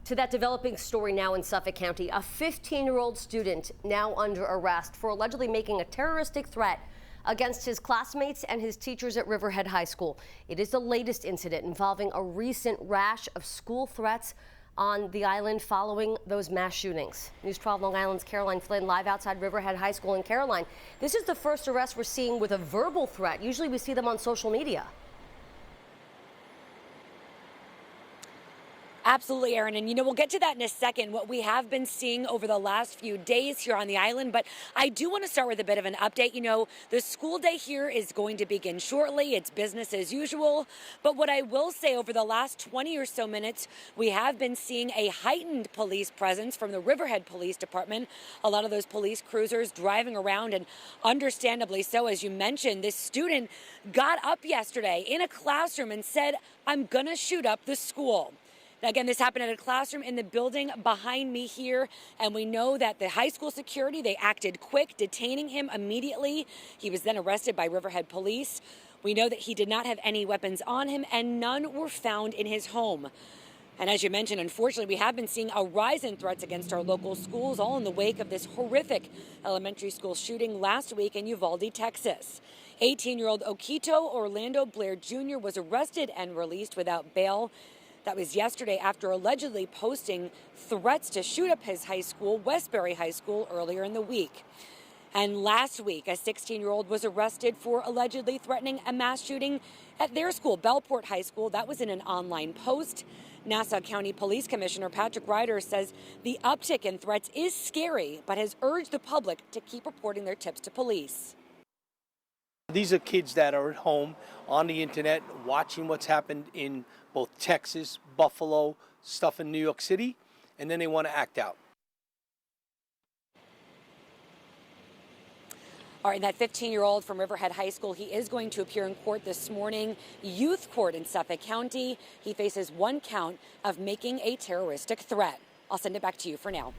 To that developing story now in Suffolk County, a 15-year-old student now under arrest for allegedly making a terroristic threat against his classmates and his teachers at Riverhead High School. It is the latest incident involving a recent rash of school threats on the island following those mass shootings. News 12 Long Island's Caroline Flynn live outside Riverhead High School in Caroline. This is the first arrest we're seeing with a verbal threat. Usually we see them on social media. Absolutely, Aaron. And, we'll get to that in a second, what we have been seeing over the last few days here on the island. But I do want to start with a bit of an update. The school day here is going to begin shortly. It's business as usual. But what I will say, over the last 20 or so minutes, we have been seeing a heightened police presence from the Riverhead Police Department. A lot of those police cruisers driving around, and understandably so. As you mentioned, this student got up yesterday in a classroom and said, "I'm going to shoot up the school." Again, this happened at a classroom in the building behind me here, and we know that the high school security, they acted quick, detaining him immediately. He was then arrested by Riverhead Police. We know that he did not have any weapons on him, and none were found in his home. And as you mentioned, unfortunately, we have been seeing a rise in threats against our local schools, all in the wake of this horrific elementary school shooting last week in Uvalde, Texas. 18-year-old Okito Orlando Blair Jr. was arrested and released without bail. That was yesterday after allegedly posting threats to shoot up his high school, Westbury High School, earlier in the week. And last week, a 16-year-old was arrested for allegedly threatening a mass shooting at their school, Bellport High School. That was in an online post. Nassau County Police Commissioner Patrick Ryder says the uptick in threats is scary, but has urged the public to keep reporting their tips to police. These are kids that are at home on the internet watching what's happened in both Texas, Buffalo, stuff in New York City, and then they want to act out. All right, that 15-year-old from Riverhead High School, he is going to appear in court this morning, youth court in Suffolk County. He faces one count of making a terroristic threat. I'll send it back to you for now.